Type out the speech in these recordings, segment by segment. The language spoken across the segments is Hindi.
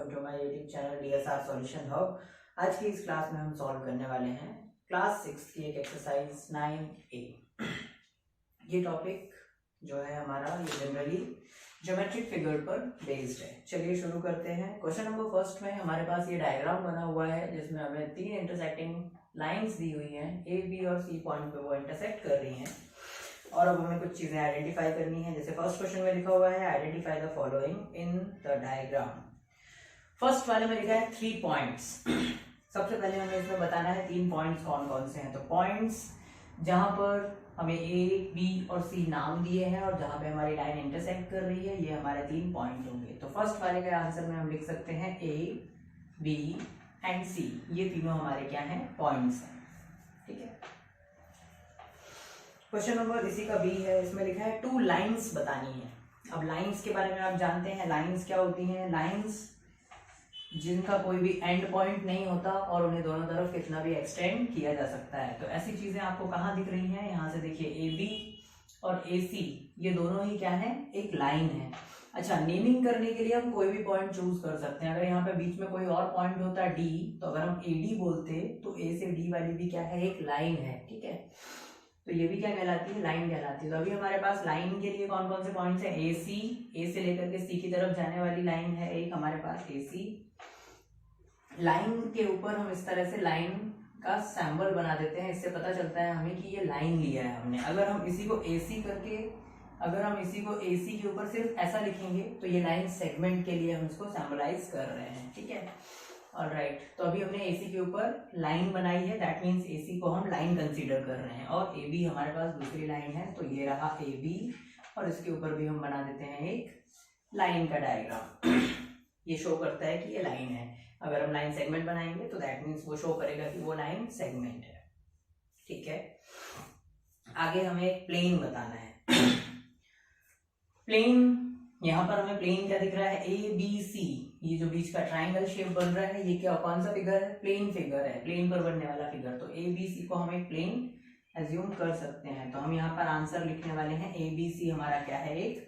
Welcome to my YouTube channel DSR solution hub. आज की इस क्लास में हम सॉल्व करने वाले हैं क्लास 6 की एक एक्सरसाइज 9A। ये टॉपिक जो है हमारा ये जनरली ज्योमेट्रिक फिगर पर बेस्ड है। चलिए शुरू करते हैं। क्वेश्चन नंबर फर्स्ट में हमारे पास ये डायग्राम बना हुआ है जिसमें हमें तीन इंटरसेक्टिंग लाइंस दी हुई हैं। A, B और C पॉइंट पे वो इंटरसेक्ट कर रही हैं और अब हमें कुछ चीजें आइडेंटिफाई करनी है। जैसे फर्स्ट क्वेश्चन में लिखा हुआ है identify the following in the diagram. First वाले में लिखा है 3 पॉइंट्स। सबसे पहले हमें इसमें बताना है 3 पॉइंट्स कौन कौन से हैं। तो पॉइंट्स जहां पर हमें A, B और C नाम दिए हैं और जहां पे हमारी लाइन इंटरसेक्ट कर रही है, ये हमारे 3 पॉइंट होंगे। तो फर्स्ट वाले के आंसर में हम लिख सकते हैं A, B एंड C। ये तीनों हमारे क्या हैं? पॉइंट्स हैं। ठीक है। क्वेश्चन नंबर इसी का B है। इसमें लिखा है 2 लाइंस बतानी है। अब लाइंस के बारे में आप जानते हैं लाइंस क्या होती हैं। लाइंस जिनका कोई भी एंड पॉइंट नहीं होता और उन्हें दोनों तरफ कितना भी एक्सटेंड किया जा सकता है। तो ऐसी चीजें आपको कहाँ दिख रही हैं? यहाँ से देखिए AB और AC ये दोनों ही क्या है? एक लाइन है। अच्छा, नेमिंग करने के लिए हम कोई भी पॉइंट चूज कर सकते हैं। अगर यहाँ पे बीच में कोई और पॉइंट होता D, तो अगर हम AD बोलते तो A से D वाली भी क्या है? एक लाइन है। ठीक है, तो ये भी क्या कहलाती है? लाइन कहलाती है। तो अभी हमारे पास लाइन के लिए कौन कौन से पॉइंट्स हैं? AC, A से लेकर के C की तरफ जाने वाली लाइन है एक हमारे पास AC। लाइन के ऊपर हम इस तरह से लाइन का सिंबल बना देते हैं। इससे पता चलता है हमें कि ये लाइन लिया है हमने। अगर हम इसी को AC के ऊपर सिर्फ ऐसा लिखेंगे तो ये लाइन सेगमेंट के लिए हम इसको सिंबलाइज कर रहे हैं। ठीक है, ऑलराइट। तो अभी हमने AC के ऊपर लाइन बनाई है, दैट मीन्स AC को हम लाइन कंसीडर कर रहे हैं और AB हमारे पास दूसरी लाइन है। तो ये रहा AB और इसके ऊपर भी हम बना देते हैं एक लाइन का डायग्राम। ये शो करता है कि ये लाइन है। अगर हम लाइन सेगमेंट बनाएंगे तो दैट मीन्स वो शो करेगा कि वो लाइन सेगमेंट है। ठीक है, आगे हमें एक प्लेन बताना है। प्लेन, यहाँ पर हमें प्लेन क्या दिख रहा है? ABC, ये जो बीच का ट्राइंगल शेप बन रहा है ये क्या कौन सा फिगर है? प्लेन फिगर है, प्लेन पर बनने वाला फिगर। तो ABC को हम एक प्लेन एज्यूम कर सकते हैं। तो हम यहाँ पर आंसर लिखने वाले हैं ABC हमारा क्या है? एक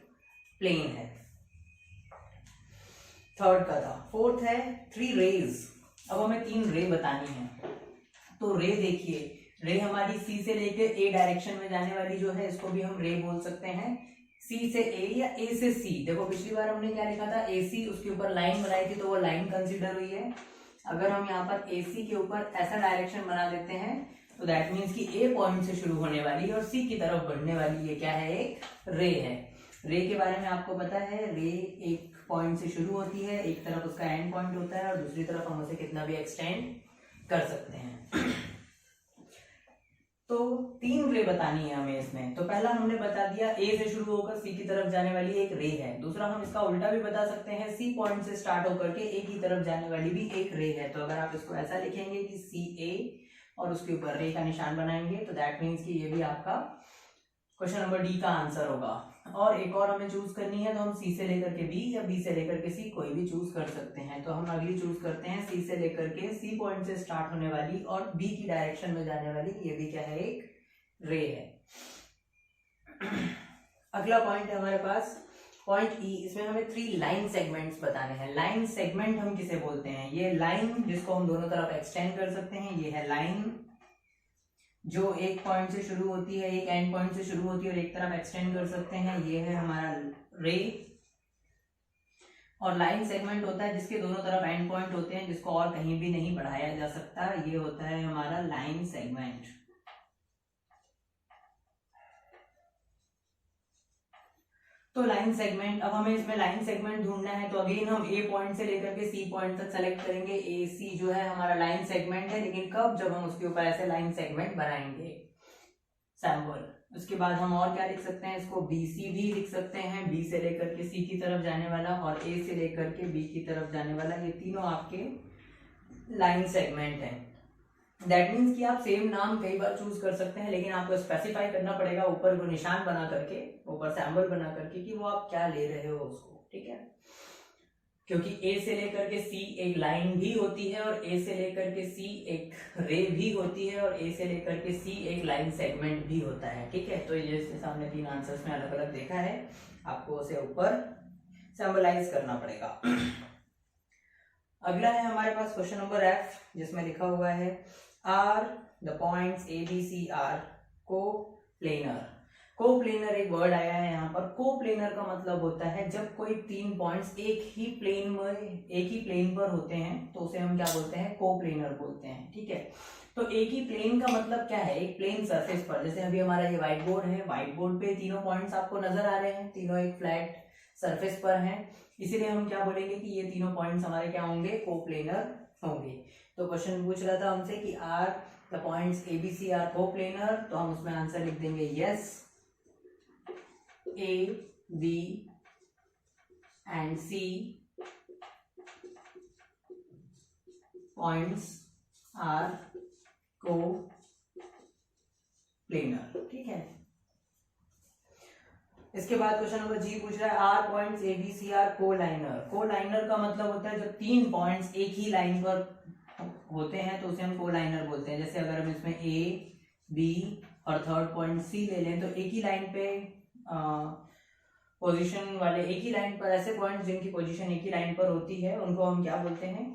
प्लेन है। थर्ड का था। फोर्थ है 3 रेज। अब हमें 3 रे बतानी है। तो रे देखिए, रे हमारी C से लेकर A डायरेक्शन में जाने वाली जो है इसको भी हम रे बोल सकते हैं। C से A या A से C। देखो पिछली बार हमने क्या लिखा था? AC, उसके ऊपर लाइन बनाई थी तो वो लाइन कंसीडर हुई है। अगर हम यहाँ पर AC के ऊपर ऐसा डायरेक्शन बना देते हैं तो दैट मीन्स कि A पॉइंट से शुरू होने वाली और C की तरफ बढ़ने वाली ये क्या है? एक रे है। रे के बारे में आपको पता है, रे एक पॉइंट से शुरू होती है, एक तरफ उसका एंड पॉइंट होता है और दूसरी तरफ हम उसे कितना भी एक्सटेंड कर सकते हैं। तो 3 रे बतानी है हमें इसमें। तो पहला हमने बता दिया A से शुरू होकर C की तरफ जाने वाली एक रे है। दूसरा हम इसका उल्टा भी बता सकते हैं, C पॉइंट से स्टार्ट होकर के A की तरफ जाने वाली भी एक रे है। तो अगर आप इसको ऐसा लिखेंगे कि CA और उसके ऊपर रे का निशान बनाएंगे तो दैट मीन्स कि ये भी आपका क्वेश्चन नंबर D का आंसर होगा। और एक और हमें चूज करनी है तो हम C से लेकर के B या B से लेकर के C कोई भी चूज कर सकते हैं। तो हम अगली चूज करते हैं C से लेकर के C पॉइंट से स्टार्ट होने वाली और B की डायरेक्शन में जाने वाली, ये भी क्या है? एक रे है। अगला पॉइंट है हमारे पास पॉइंट E। इसमें हमें 3 लाइन सेगमेंट्स बताने हैं। लाइन सेगमेंट हम किसे बोलते हैं? ये लाइन जिसको हम दोनों तरफ एक्सटेंड कर सकते हैं, ये है लाइन जो एक पॉइंट से शुरू होती है, एक एंड पॉइंट से शुरू होती है और एक तरफ एक्सटेंड कर सकते हैं, ये है हमारा रे। और लाइन सेगमेंट होता है जिसके दोनों तरफ एंड पॉइंट होते हैं, जिसको और कहीं भी नहीं बढ़ाया जा सकता, ये होता है हमारा लाइन सेगमेंट। तो लाइन सेगमेंट, अब हमें इसमें लाइन सेगमेंट ढूंढना है तो अगेन हम A पॉइंट से लेकर के C पॉइंट तक सेलेक्ट करेंगे। AC जो है हमारा लाइन सेगमेंट है, लेकिन कब? जब हम उसके ऊपर ऐसे लाइन सेगमेंट बनाएंगे सैंपल। उसके बाद हम और क्या लिख सकते हैं? इसको BC भी लिख सकते हैं, B से लेकर के C की तरफ जाने वाला और A से लेकर के B की तरफ जाने वाला, ये तीनों आपके लाइन सेगमेंट है। दैट मीन्स कि आप सेम नाम कई बार चूज कर सकते हैं, लेकिन आपको स्पेसिफाई करना पड़ेगा ऊपर वो निशान बना करके, ऊपर सिंबल बना करके कि वो आप क्या ले रहे हो उसको। ठीक है, क्योंकि A से लेकर के C एक लाइन भी होती है और A से लेकर के C एक रे भी होती है और A से लेकर के C एक लाइन सेगमेंट भी होता है। ठीक है, तो ये सामने 3 आंसर्स में अलग अलग देखा है, आपको उसे ऊपर सिंबलाइज करना पड़ेगा। अगला है हमारे पास क्वेश्चन नंबर एफ, जिसमें लिखा हुआ है are the points A B C are coplanar. Coplanar एक वर्ड आया है यहाँ पर। कोप्लेनर का मतलब होता है जब कोई तीन पॉइंट्स एक ही प्लेन पर होते हैं तो उसे हम क्या बोलते हैं, कोप्लेनर बोलते हैं। ठीक है, तो एक ही प्लेन का मतलब क्या है, एक प्लेन सरफेस पर, जैसे अभी हमारा ये व्हाइट बोर्ड है, व्हाइट बोर्ड पे तीनों पॉइंट्स आपको नजर आ रहे हैं, तीनों एक फ्लैट सरफेस पर हैं, इसीलिए हम क्या बोलेंगे कि ये तीनों पॉइंट्स हमारे क्या होंगे, कोप्लेनर होंगे। तो क्वेश्चन पूछ रहा था हमसे कि are the points A B C are coplanar, तो हम उसमें आंसर लिख देंगे yes, A B and C points are coplanar. ठीक है, इसके बाद क्वेश्चन नंबर जी पूछ रहा है are points A B C are collinear. Collinear का मतलब होता है जब तीन पॉइंट्स एक ही लाइन पर होते हैं तो उसे हम कोलाइनर बोलते हैं। जैसे अगर हम इसमें ए बी और थर्ड पॉइंट सी ले लें तो एक ही लाइन पे पोजीशन वाले, एक ही लाइन पर ऐसे पॉइंट्स जिनकी पोजीशन एक ही लाइन पर होती है उनको हम क्या बोलते हैं,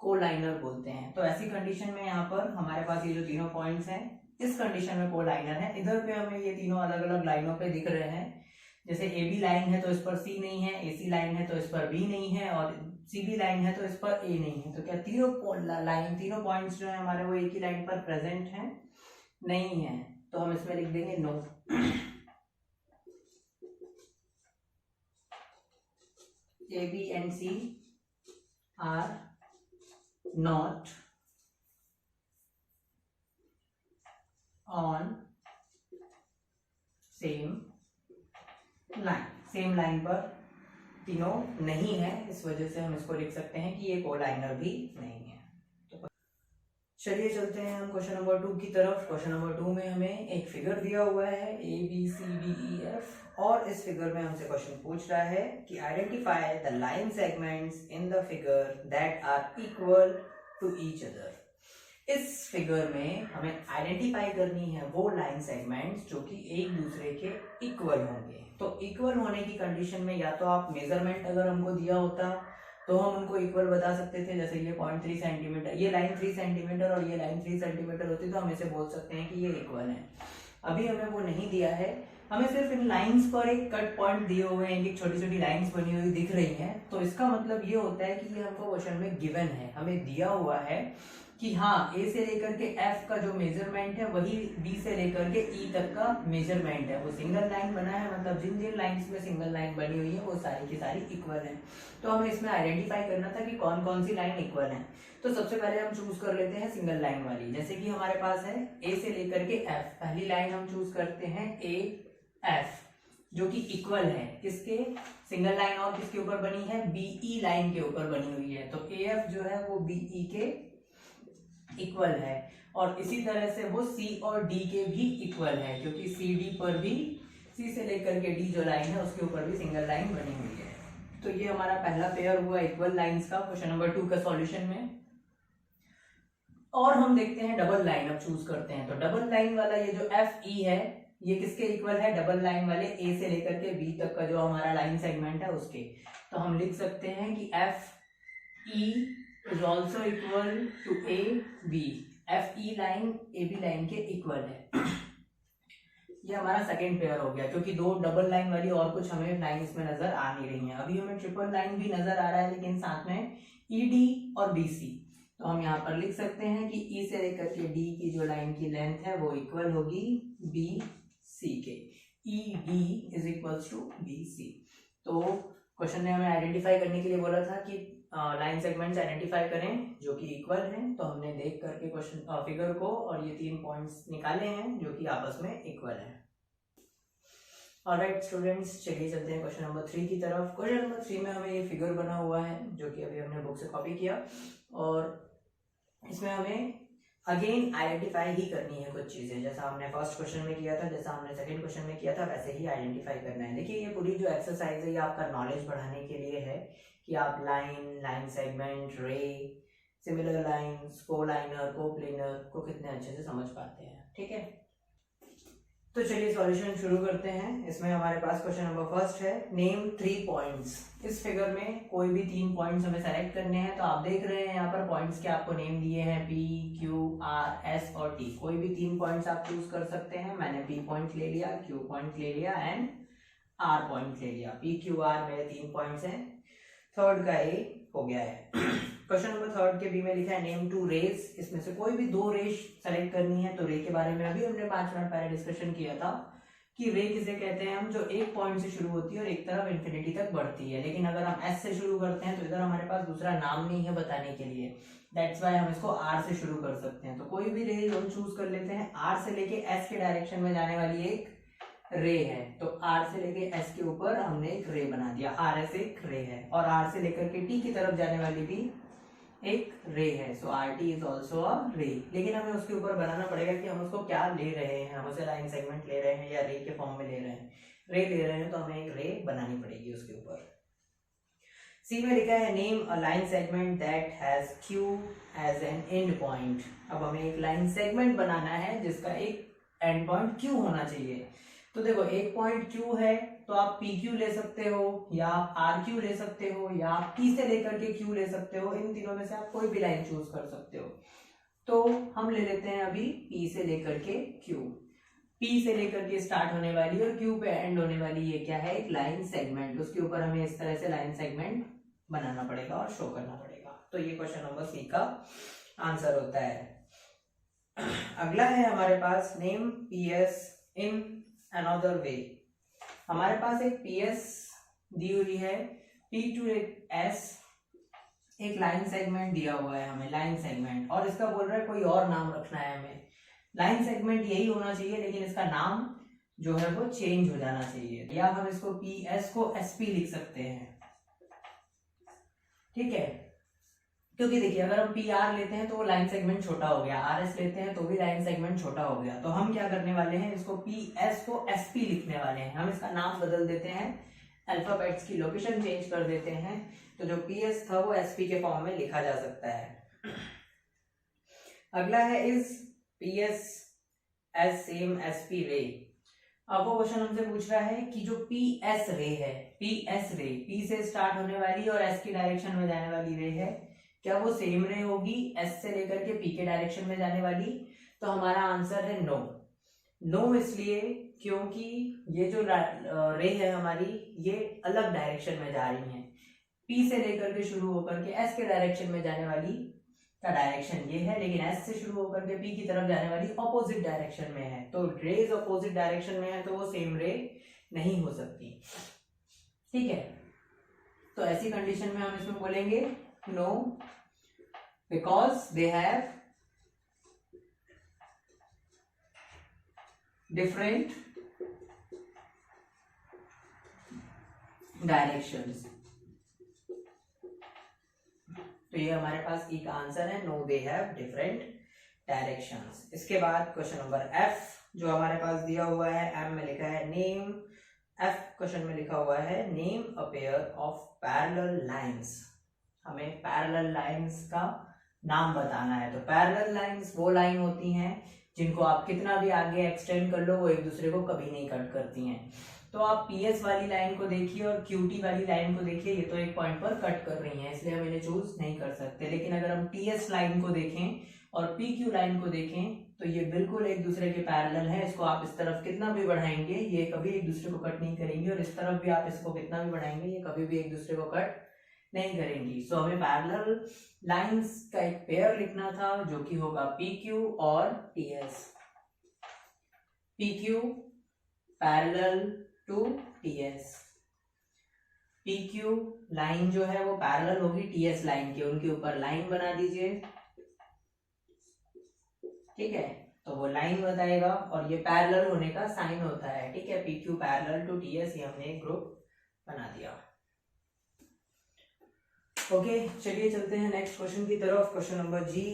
कोलाइनर बोलते हैं। तो ऐसी कंडीशन में यहाँ पर हमारे पास ये जो तीनों पॉइंट्स हैं इस कंडीशन में कोलाइनर है। इधर पे हमें ये तीनों अलग अलग लाइनों पे दिख रहे हैं, जैसे ए बी लाइन है तो इस पर सी नहीं है, ए सी लाइन है तो इस पर बी नहीं है, और सी बी लाइन है तो इस पर ए नहीं है। तो क्या तीनों पॉइंट्स जो है हमारे वो एक ही लाइन पर प्रेजेंट हैं, नहीं है, तो हम इसमें लिख देंगे no. A B and C are not on same line, same line पर तीनों नहीं है, इस वजह से हम इसको लिख सकते हैं कि ये कोलाइनर भी नहीं है। तो चलिए चलते हैं हम क्वेश्चन नंबर 2 की तरफ। क्वेश्चन नंबर 2 में हमें एक फिगर दिया हुआ है A B C D E F, और इस फिगर में हमसे क्वेश्चन पूछ रहा है कि identify the line segments in the figure that are equal to each other. इस फिगर में हमें आइडेंटिफाई करनी है वो लाइन सेगमेंट्स जो कि एक दूसरे के इक्वल होंगे। तो इक्वल होने की कंडीशन में या तो आप मेजरमेंट अगर हमको दिया होता तो हम उनको इक्वल बता सकते थे, जैसे ये 0.3 सेंटीमीटर, ये लाइन 3 सेंटीमीटर और ये लाइन 3 सेंटीमीटर होती तो हम इसे बोल सकते हैं कि ये इक्वल है। अभी हमें वो नहीं दिया है, हमें सिर्फ इन लाइंस पर एक कट पॉइंट दिए हुए हैं, एक छोटी छोटी लाइंस बनी हुई दिख रही हैं, तो इसका मतलब ये होता है कि ये हमको क्वेश्चन में गिवन है, हमें दिया हुआ है कि हाँ ए से लेकर के एफ का जो मेजरमेंट है वही बी से लेकर के ई तक का मेजरमेंट है। वो सिंगल लाइन बना है, मतलब जिन जिन लाइंस में सिंगल लाइन बनी हुई है वो सारी की सारी इक्वल है। तो हमें इसमें आइडेंटिफाई करना था कि कौन कौन सी लाइन इक्वल है। तो सबसे पहले हम चूज कर लेते हैं सिंगल लाइन वाली, जैसे कि हमारे पास है ए से लेकर के एफ, पहली लाइन हम चूज करते हैं ए एफ जो कि इक्वल है किसके, सिंगल लाइन और किसके ऊपर बनी है, बीई लाइन के ऊपर बनी हुई है। तो ए एफ जो है वो बीई के इक्वल है, और इसी तरह से वो सी और डी के भी इक्वल है, क्योंकि सी डी पर भी, सी से लेकर के डी जो लाइन है उसके ऊपर भी सिंगल लाइन बनी हुई है। तो ये हमारा पहला पेयर हुआ इक्वल लाइंस का क्वेश्चन नंबर 2 का सॉल्यूशन में। और हम देखते हैं डबल लाइन, अब चूज करते हैं। तो डबल लाइन वाला ये जो एफ ई है ये किसके इक्वल है, डबल लाइन वाले ए से लेकर के बी तक का जो हमारा लाइन सेगमेंट है उसके। तो हम लिख सकते हैं कि F E is also equal to A B, F E line A B line के इक्वल है। ये हमारा सेकेंड पेयर हो गया, क्योंकि दो डबल लाइन वाली और कुछ हमें लाइन इसमें नजर आ नहीं रही है। अभी हमें ट्रिपल लाइन भी नजर आ रहा है, लेकिन साथ में ई डी और बी सी। तो हम यहाँ पर लिख सकते हैं कि ई से लेकर के डी की जो लाइन की लेंथ है वो इक्वल होगी बी सी के, E D is equals to B C. तो क्वेश्चन ने हमें आइडेंटिफाई करने के लिए बोला था कि लाइन सेगमेंट्स आइडेंटिफाई करें जो कि इक्वल हैं। तो हमने देख करके क्वेश्चन फिगर को और ये 3 पॉइंट्स निकाले हैं जो कि आपस में इक्वल हैं। ऑलराइट स्टूडेंट्स, चलिए चलते हैं क्वेश्चन नंबर 3 की तरफ। क्वेश्चन नंबर 3 में हमें ये फिगर बना हुआ है जो कि अभी हमने बुक से कॉपी किया, और इसमें हमें अगेन आइडेंटिफाई ही करनी है कुछ चीजें, जैसा हमने फर्स्ट क्वेश्चन में किया था, जैसा हमने सेकंड क्वेश्चन में किया था, वैसे ही आइडेंटिफाई करना है। देखिए ये पूरी जो एक्सरसाइज है ये आपका नॉलेज बढ़ाने के लिए है कि आप लाइन सेगमेंट, रे, सिमिलर लाइंस, कोलाइनर, कोप्लेनर को कितने अच्छे से समझ पाते हैं। ठीक है, तो चलिए सॉल्यूशन शुरू करते हैं। इसमें हमारे पास क्वेश्चन नंबर फर्स्ट है, नेम 3 पॉइंट्स। इस फिगर में कोई भी 3 पॉइंट्स हमें सेलेक्ट करने हैं। तो आप देख रहे हैं यहाँ पर पॉइंट्स के आपको नेम दिए हैं P, Q, R, S और T। कोई भी 3 पॉइंट्स आप चूज कर सकते हैं। मैंने P पॉइंट ले लिया, Q पॉइंट ले लिया एंड R पॉइंट ले लिया। P, Q, R मेरे 3 पॉइंट्स हैं। थर्ड का A हो गया है। क्वेश्चन नंबर थर्ड के बी में लिखा है नेम 2 रेस। इसमें से कोई भी 2 रेस सेलेक्ट करनी है। तो रे के बारे में अभी हमने 5 मिनट पहले डिस्कशन किया था कि रे किसे कहते हैं हम, जो एक पॉइंट से शुरू होती है और एक तरफ इंफिनिटी तक बढ़ती है। लेकिन अगर हम एस से शुरू करते हैं तो इधर हमारे पास दूसरा नाम नहीं है बताने के लिए, दैट्स वाई हम इसको आर से शुरू कर सकते हैं। तो कोई भी रे हम चूज कर लेते हैं। आर से लेके एस के डायरेक्शन में जाने वाली एक रे है, तो आर से लेके एस के ऊपर हमने एक रे बना दिया। आर एस एक रे है और आर से लेकर के टी की तरफ जाने वाली भी एक रे है। So R T is also a ray. लेकिन हमें उसके ऊपर बनाना पड़ेगा कि हम उसको क्या ले रहे हैं। हम उसे लाइन सेगमेंट ले रहे हैं या रे के फॉर्म में ले रहे हैं। रे ले रहे हैं तो हमें एक रे बनानी पड़ेगी उसके ऊपर। सी में लिखा है name a line segment that has Q as an endpoint. अब हमें एक लाइन सेगमेंट बनाना है जिसका एक एंड पॉइंट क्यू होना चाहिए। तो देखो एक पॉइंट क्यू है तो आप पी क्यू ले सकते हो या आप आर क्यू ले सकते हो या आप पी से लेकर के क्यू ले सकते हो। इन तीनों में से आप कोई भी लाइन चूज कर सकते हो। तो हम ले लेते हैं अभी पी से लेकर के क्यू। पी से लेकर के स्टार्ट होने वाली और क्यू पे एंड होने वाली ये क्या है, एक लाइन सेगमेंट। उसके ऊपर हमें इस तरह से लाइन सेगमेंट बनाना पड़ेगा और शो करना पड़ेगा। तो ये क्वेश्चन नंबर सी का आंसर होता है। अगला है हमारे पास name P S in another way. हमारे पास एक पीएस दी हुई है, पी टू एस एक लाइन सेगमेंट दिया हुआ है हमें, लाइन सेगमेंट, और इसका बोल रहा है कोई और नाम रखना है हमें। लाइन सेगमेंट यही होना चाहिए लेकिन इसका नाम जो है वो चेंज हो जाना चाहिए। या हम इसको पी एस को एस पी लिख सकते हैं, ठीक है। क्योंकि देखिए अगर हम पी आर लेते हैं तो वो लाइन सेगमेंट छोटा हो गया, आर एस लेते हैं तो भी लाइन सेगमेंट छोटा हो गया। तो हम क्या करने वाले हैं, इसको पी एस को एस पी लिखने वाले हैं। हम इसका नाम बदल देते हैं, अल्फाबेट्स की लोकेशन चेंज कर देते हैं। तो जो पी एस था वो एस पी के फॉर्म में लिखा जा सकता है। अगला है is P S as same S P ray. अब वो क्वेश्चन हमसे पूछ रहा है कि जो पी एस रे है, पी एस रे पी से स्टार्ट होने वाली और एस की डायरेक्शन में जाने वाली रे है, क्या वो सेम रे होगी एस से लेकर के पी के डायरेक्शन में जाने वाली? तो हमारा आंसर है नो। नो इसलिए क्योंकि ये जो रे है हमारी ये अलग डायरेक्शन में जा रही है। पी से लेकर के शुरू होकर के एस के डायरेक्शन में जाने वाली का डायरेक्शन ये है, लेकिन एस से शुरू होकर के पी की तरफ जाने वाली ऑपोजिट डायरेक्शन में है। तो रेज ऑपोजिट डायरेक्शन में है तो वो सेम रे नहीं हो सकती, ठीक है। तो ऐसी कंडीशन में हम इसमें बोलेंगे no, because they have different directions। तो ये हमारे पास ई का आंसर है, no they have different directions. इसके बाद क्वेश्चन नंबर एफ जो हमारे पास दिया हुआ है, एम में लिखा है नेम, एफ क्वेश्चन में लिखा हुआ है name a pair of parallel lines. हमें पैरेलल लाइंस का नाम बताना है। तो पैरेलल लाइंस वो लाइन होती हैं जिनको आप कितना भी आगे एक्सटेंड कर लो वो एक दूसरे को कभी नहीं कट करती हैं। तो आप पीएस वाली लाइन को देखिए और क्यूटी वाली लाइन को देखिए, ये तो एक पॉइंट पर कट कर रही हैं इसलिए हम इन्हें चूज नहीं कर सकते। लेकिन अगर हम टीएस लाइन को देखें और पीक्यू लाइन को देखें तो ये बिल्कुल एक दूसरे के पैरेलल है। इसको आप इस तरफ कितना भी बढ़ाएंगे ये कभी एक दूसरे को कट नहीं करेंगे, और इस तरफ भी आप इसको कितना भी बढ़ाएंगे ये कभी भी एक दूसरे को कट नहीं करेंगी। सो हमें पैरेलल लाइंस का एक पेयर लिखना था जो कि होगा PQ और TS। PQ parallel to TS। PQ line जो है वो पैरेलल होगी TS लाइन के, उनके ऊपर लाइन बना दीजिए, ठीक है। तो वो लाइन बताएगा और ये पैरेलल होने का साइन होता है, ठीक है। PQ पैरेलल टू TS, ये हमने एक ग्रुप बना दिया। ओके चलिए चलते हैं नेक्स्ट क्वेश्चन की तरफ। क्वेश्चन नंबर जी,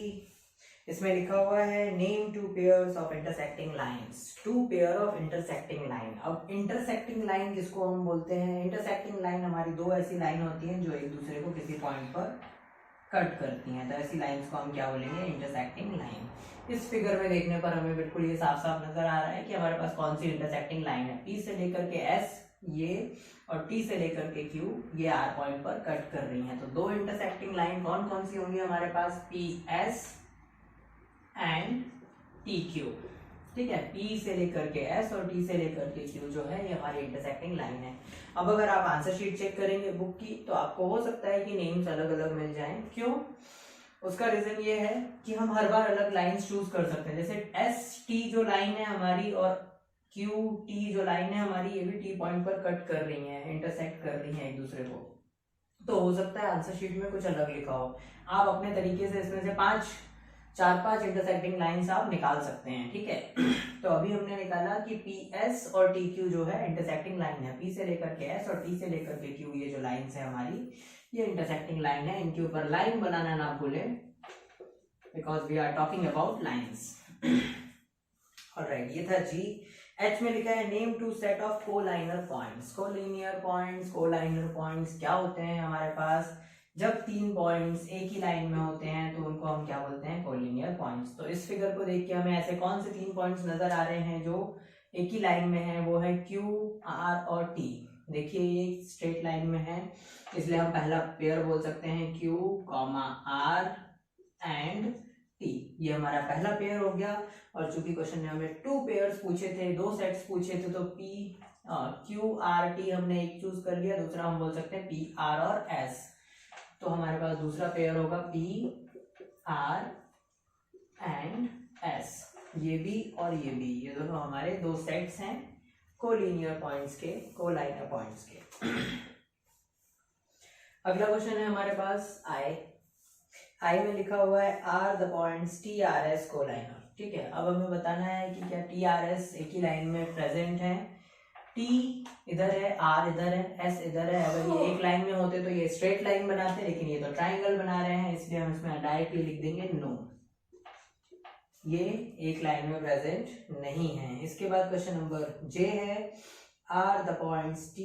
इसमें लिखा हुआ है name 2 pairs of intersecting lines. 2 pair of intersecting line. अब इंटरसेक्टिंग लाइन किसको हम बोलते हैं? इंटरसेक्टिंग लाइन हमारी 2 ऐसी लाइन होती हैं जो एक दूसरे को किसी पॉइंट पर कट करती हैं, तो ऐसी लाइंस को हम क्या बोलेंगे, इंटरसेक्टिंग लाइन। इस फिगर में देखने पर हमें बिल्कुल ये साफ साफ नजर आ रहा है कि हमारे पास कौन सी इंटरसेक्टिंग लाइन है। P से लेकर के S ये और T से लेकर के Q ये R पॉइंट पर कट कर रही हैं। तो दो इंटरसेक्टिंग लाइन कौन कौन सी होंगी हमारे पास, PS एंड TQ। ठीक है, P से लेकर के S और T से लेकर के Q जो है ये हमारी इंटरसेक्टिंग लाइन है। अब अगर आप आंसर शीट चेक करेंगे बुक की तो आपको हो सकता है कि नेम्स अलग अलग मिल जाएं। क्यों? उसका रीजन ये है कि हम हर बार अलग लाइंस चूज कर सकते हैं। जैसे ST जो लाइन है हमारी और QT जो लाइन है हमारी, ये भी T पॉइंट पर कट कर रही है, इंटरसेक्ट कर रही है एक दूसरे को। तो हो सकता है आंसर शीट में कुछ अलग लिखा हो। आप अपने तरीके से इसमें से 4-5 इंटरसेक्टिंग लाइंस आप निकाल सकते हैं। ठीक है, तो अभी हमने निकाला कि PS और TQ जो है इंटरसेक्टिंग लाइन है। P से लेकर के S और T से लेकर के Q ये जो लाइंस है हमारी, ये इंटरसेक्टिंग लाइन है। इनके ऊपर लाइन बनाना ना भूलें, because we are talking about lines. Alright, ये था G। H में लिखा है name two set of collinear points. Collinear points क्या होते हैं हमारे पास, जब 3 पॉइंट्स एक ही लाइन में होते हैं तो उनको हम क्या बोलते हैं, कोलिनियर पॉइंट्स। तो इस फिगर को देख के हमें ऐसे कौन से 3 पॉइंट्स नजर आ रहे हैं जो एक ही लाइन में है, वो है Q, R और T। देखिए ये स्ट्रेट लाइन में है, इसलिए हम पहला पेयर बोल सकते हैं Q, R एंड T। ये हमारा पहला पेयर हो गया। और चूंकि क्वेश्चन ने हमें 2 पेयर्स पूछे थे, 2 सेट्स पूछे थे, तो Q, R, T हमने एक चूज कर लिया, दूसरा हम बोल सकते हैं P, R और S। तो हमारे पास दूसरा पेयर होगा P, R एंड S। ये भी और ये भी, ये दोनों हमारे 2 सेट्स हैं कोलिनियर पॉइंट्स के, कोलाइनर पॉइंट्स के। अगला क्वेश्चन है हमारे पास I में लिखा हुआ है आर द पॉइंट्स TRS कोलाइनर। ठीक है, अब हमें बताना है कि क्या TRS एक ही लाइन में प्रेजेंट है। T इधर है, R इधर है, S इधर है। अगर ये एक लाइन में होते तो ये स्ट्रेट लाइन बनाते, लेकिन ये तो ट्राइंगल बना रहे हैं, इसलिए हम इसमें डायरेक्टली लिख देंगे नो, ये एक लाइन में प्रेजेंट नहीं है। इसके बाद क्वेश्चन नंबर J है are the points T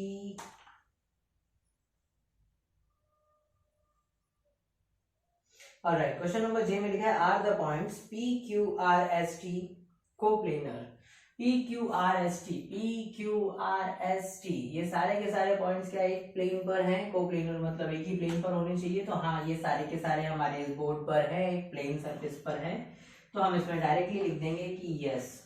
alright, question number J में लिखा है are the points PQRST coplanar. PQRST ये सारे के सारे पॉइंट्स क्या एक प्लेन पर हैं, कोप्लेनर मतलब एक ही प्लेन पर होने चाहिए। तो हाँ, ये सारे के सारे हमारे इस बोर्ड पर है, एक प्लेन सरफेस पर है, तो हम इसमें डायरेक्टली लिख देंगे कि यस।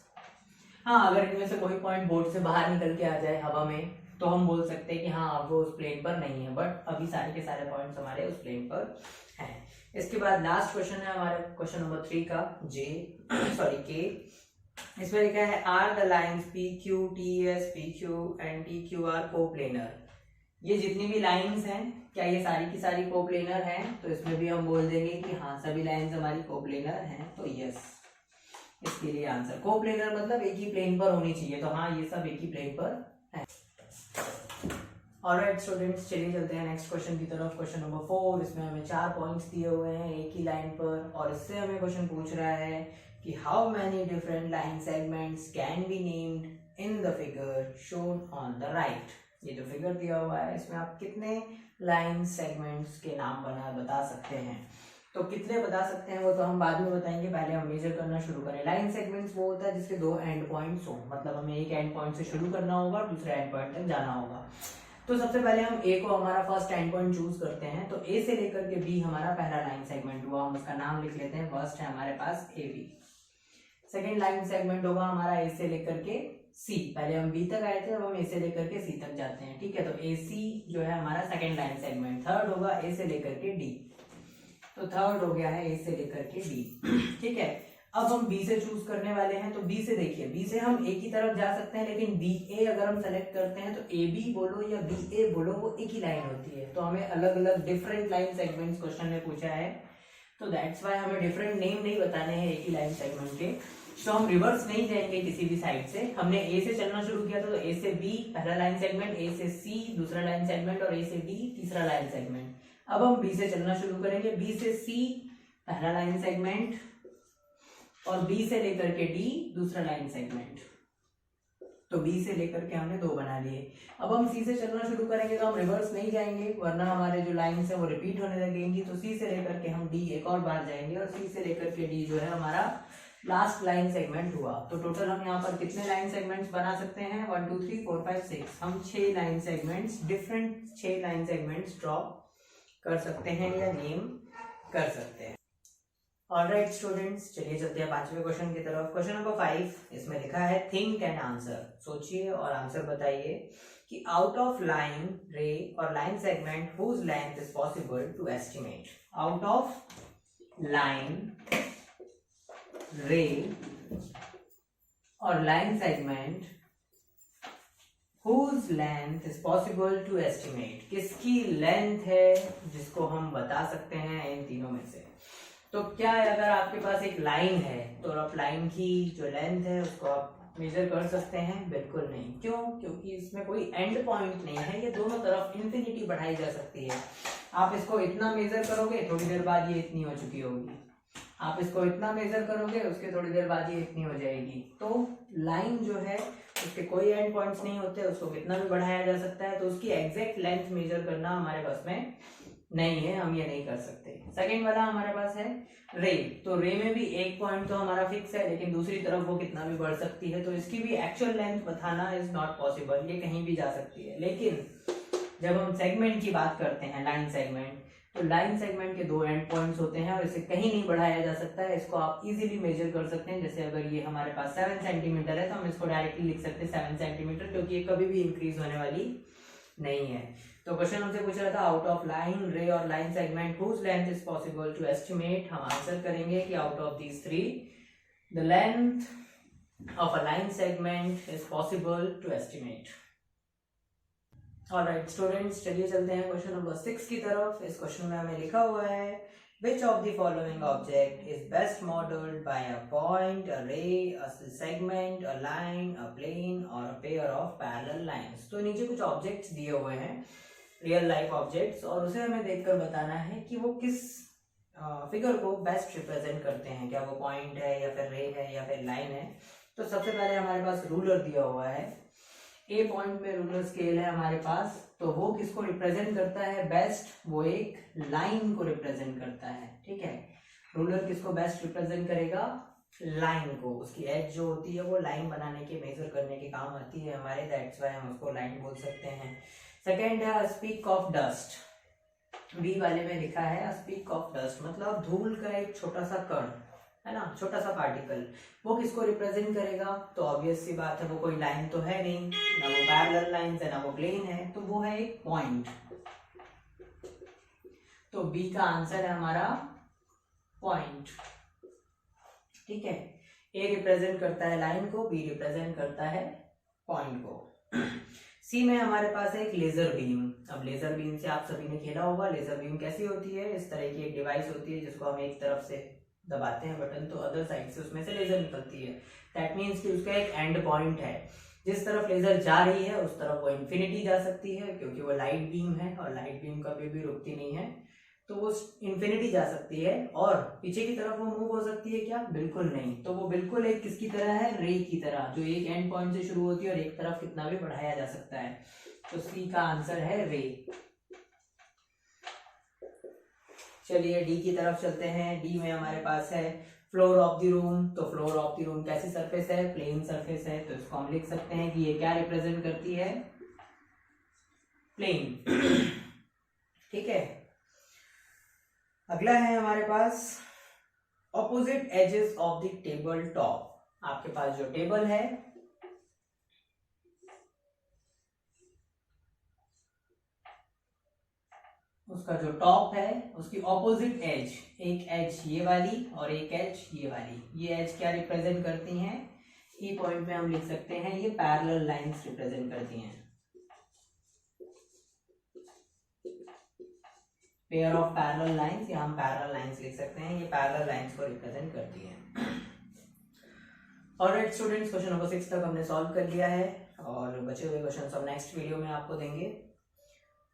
हाँ, अगर इनमें से कोई पॉइंट बोर्ड से बाहर निकल के आ जाए हवा में तो हम बोल सकते हैं कि हाँ अब वो उस प्लेन पर नहीं है, बट अभी सारे के सारे पॉइंट्स हमारे उस प्लेन पर हैं। इसके बाद लास्ट क्वेश्चन है हमारा क्वेश्चन नंबर 3 का K। इसमें लिखा है are the lines PQ, TS, PQ and TQR coplanar. ये जितनी भी लाइंस हैं क्या ये सारी की सारी कोप्लेनर हैं? तो इसमें भी हम बोल देंगे कि हाँ सभी लाइंस हमारी कोप्लेनर हैं, तो यस इसके लिए आंसर। कोप्लेनर मतलब एक ही प्लेन पर होनी चाहिए, तो हाँ ये सब एक ही प्लेन पर है। ऑलराइट स्टूडेंट्स, चलिए चलते हैं नेक्स्ट क्वेश्चन की तरफ। क्वेश्चन नंबर 4, इसमें हमें 4 पॉइंट्स दिए हुए हैं एक ही लाइन पर, और इससे हमें क्वेश्चन पूछ रहा है कि how many different line segments can be named in the figure shown on the right. ये जो फिगर दिया हुआ है इसमें आप कितने लाइन सेगमेंट्स के नाम बता सकते हैं। तो कितने बता सकते हैं वो तो हम बाद में बताएंगे, पहले हम मेजर करना शुरू करें। लाइन सेगमेंट्स वो होता है जिसके 2 एंड पॉइंट्स हो, मतलब हमें एक एंड पॉइंट से शुरू करना होगा, दूसरे एंड पॉइंट तक जाना होगा। तो सबसे पहले हम A को हमारा फर्स्ट एंड पॉइंट चूज करते हैं, तो A से लेकर के B हमारा पहला लाइन सेगमेंट हुआ, हम उसका नाम लिख लेते हैं, फर्स्ट है हमारे पास AB। सेकेंड लाइन सेगमेंट होगा हमारा A से लेकर के C, पहले हम B तक आए थे, अब हम A से लेकर के C तक जाते हैं। ठीक है, तो AC जो है हमारा सेकेंड लाइन सेगमेंट। थर्ड होगा A से लेकर के D, तो थर्ड हो गया है A से लेकर के D। ठीक है, अब हम B से चूज करने वाले हैं, तो B से देखिए, B से हम एक ही तरफ जा सकते हैं, लेकिन BA अगर हम सेलेक्ट करते हैं तो AB बोलो या BA बोलो वो एक ही लाइन होती है, तो हमें अलग अलग डिफरेंट लाइन सेगमेंट्स क्वेश्चन ने पूछा है, तो दैट्स व्हाई हमें डिफरेंट नेम नहीं बताने हैं एक ही लाइन सेगमेंट के। तो हम रिवर्स नहीं जाएंगे किसी भी साइड से, हमने A से चलना शुरू किया था, तो A से B पहला लाइन सेगमेंट, A से C दूसरा लाइन सेगमेंट और A से D तीसरा लाइन सेगमेंट। अब हम B से चलना शुरू करेंगे, B से C पहला लाइन सेगमेंट और B से लेकर के D दूसरा लाइन सेगमेंट। तो बी से लेकर के हमने 2 बना लिए। अब हम सी से चलना शुरू करेंगे तो हम रिवर्स नहीं जाएंगे, वरना हमारे जो लाइन्स है वो रिपीट होने लगेंगी। तो सी से लेकर के हम डी एक और बार जाएंगे और सी से लेकर के डी जो है हमारा लास्ट लाइन सेगमेंट हुआ। तो टोटल हम यहाँ पर कितने लाइन सेगमेंट्स बना सकते हैं? 1 2 3 4 5 6। हम 6 line segments, different 6 line segments draw कर सकते हैं या नेम कर सकते हैं। ऑलराइट स्टूडेंट्स, चलिए चलते हैं 5वें क्वेश्चन की तरफ। क्वेश्चन नंबर 5, इसमें लिखा है थिंक एंड आंसर। सोचिए और आंसर बताइए कि आउट ऑफ लाइन रे और line segment whose length is possible to estimate. Out of line ray और line segment whose length is possible to estimate, किसकी लेंथ है जिसको हम बता सकते हैं इन तीनों में से। तो क्या है, अगर आपके पास एक लाइन है तो आप लाइन की जो लेंथ है उसको आप मेजर कर सकते हैं? बिल्कुल नहीं। क्यों? क्योंकि इसमें कोई एंड पॉइंट नहीं है, ये दोनों तरफ इंफिनिटी बढ़ाई जा सकती है। आप इसको इतना मेजर करोगे, थोड़ी देर बाद ये इतनी हो चुकी होगी। आप इसको इतना मेजर करोगे, उसके थोड़ी देर बाद ये इतनी हो जाएगी। तो लाइन जो है उसके कोई एंड पॉइंट्स नहीं होते, उसको कितना भी बढ़ाया जा सकता है। तो उसकी एग्जैक्ट लेंथ मेजर करना हमारे पास में नहीं है, हम ये नहीं कर सकते। सेकेंड वाला हमारे पास है रे। तो रे में भी एक पॉइंट तो हमारा फिक्स है, लेकिन दूसरी तरफ वो कितना भी बढ़ सकती है। तो इसकी भी एक्चुअल लेंथ बताना इज नॉट पॉसिबल, ये कहीं भी जा सकती है। लेकिन जब हम सेगमेंट की बात करते हैं, लाइन सेगमेंट, तो लाइन सेगमेंट के 2 एंड पॉइंट्स होते हैं और इसे कहीं नहीं बढ़ाया जा सकता है। इसको आप इजीली मेजर कर सकते हैं। जैसे अगर ये हमारे पास 7 सेंटीमीटर है तो हम इसको डायरेक्टली लिख सकते हैं 7 सेंटीमीटर, क्योंकि ये कभी भी इंक्रीज होने वाली नहीं है। तो क्वेश्चन हमसे पूछ रहा था आउट ऑफ लाइन रे और line segment whose length is possible to estimate. हम आंसर करेंगे कि out of these 3 the length of a line segment is possible to estimate. Alright students, चलिए चलते हैं क्वेश्चन नंबर 6 की तरफ। इस क्वेश्चन में हमें लिखा हुआ है which of the following object is best modeled by a point, a ray, a segment, a line, a plane or a pair of parallel lines। तो नीचे कुछ ऑब्जेक्ट्स दिए हुए हैं, रियल लाइफ ऑब्जेक्ट्स, और उसे हमें देखकर बताना है कि वो किस फिगर को बेस्ट रिप्रेजेंट करते हैं। क्या वो पॉइंट है या फिर रे है या फिर लाइन है। तो सबसे पहले हमारे पास रूलर दिया हुआ है। ए पॉइंट में रूलर स्केल है हमारे पास, तो वो किसको रिप्रेजेंट करता है बेस्ट? वो एक लाइन को रिप्रेजेंट करता है। ठीक है, रूलर किसको बेस्ट रिप्रेजेंट करेगा? लाइन को। उसकी एज जो होती है वो लाइन बनाने के, मेजर करने के काम आती है हमारे, दैट्स व्हाई हम उसको लाइन बोल सकते हैं। सेकेंड है स्पीक ऑफ डस्ट। बी वाले में लिखा है स्पीक ऑफ डस्ट, मतलब धूल का एक छोटा सा कण है ना, छोटा सा पार्टिकल। वो किसको रिप्रेजेंट करेगा? तो ऑब्वियस सी बात है, वो कोई लाइन तो है नहीं, ना वो पैरेलल लाइंस है ना वो प्लेन है, तो वो है एक पॉइंट। तो बी का आंसर है हमारा पॉइंट। ठीक है, ए रिप्रेजेंट करता है लाइन को, बी रिप्रेजेंट करता है पॉइंट को। सी में हमारे पास है एक लेजर बीम। अब लेजर बीम से आप सभी ने खेला होगा। लेजर बीम कैसी होती है? इस तरह की एक डिवाइस होती है जिसको हम एक तरफ से दबाते हैं बटन, तो अदर साइड से उसमें से लेजर निकलती है। दैट मीन्स कि उसका एक एंड पॉइंट है। जिस तरफ लेजर जा रही है उस तरफ वो इन्फिनिटी जा सकती है, क्योंकि वो लाइट बीम है और लाइट बीम कभी भी रुकती नहीं है, तो वो इन्फिनिटी जा सकती है। और पीछे की तरफ वो मूव हो सकती है क्या? बिल्कुल नहीं। तो वो बिल्कुल एक किसकी तरह है? रे की तरह, जो एक एंड पॉइंट से शुरू होती है और एक तरफ कितना भी बढ़ाया जा सकता है। तो सी का आंसर है रे। चलिए डी की तरफ चलते हैं। डी में हमारे पास है फ्लोर ऑफ द रूम। तो फ्लोर ऑफ द रूम कैसी सरफेस है? प्लेन सरफेस है। तो इसको हम लिख सकते हैं कि ये क्या रिप्रेजेंट करती है? प्लेन। ठीक है, अगला है हमारे पास opposite edges of the table top. आपके पास जो टेबल है उसका जो टॉप है उसकी ऑपोजिट एज, एक एज ये वाली और एक एज ये वाली, ये एज क्या रिप्रेजेंट करती हैं? ई पॉइंट में हम लिख सकते हैं ये पैरेलल लाइंस रिप्रेजेंट करती हैं। पेयर ऑफ पैरेलल लाइंस, या हम पैरेलल लाइंस लिख सकते हैं, ये पैरेलल लाइंस को रिप्रेजेंट करती हैं। ऑलराइट स्टूडेंट्स, क्वेश्चन नंबर 6 तक हमने सॉल्व कर लिया है और बचे हुए क्वेश्चन हम नेक्स्ट वीडियो में आपको देंगे।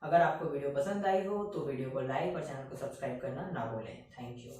अगर आपको वीडियो पसंद आई हो तो वीडियो को लाइक और चैनल को सब्सक्राइब करना ना भूलें। Thank you.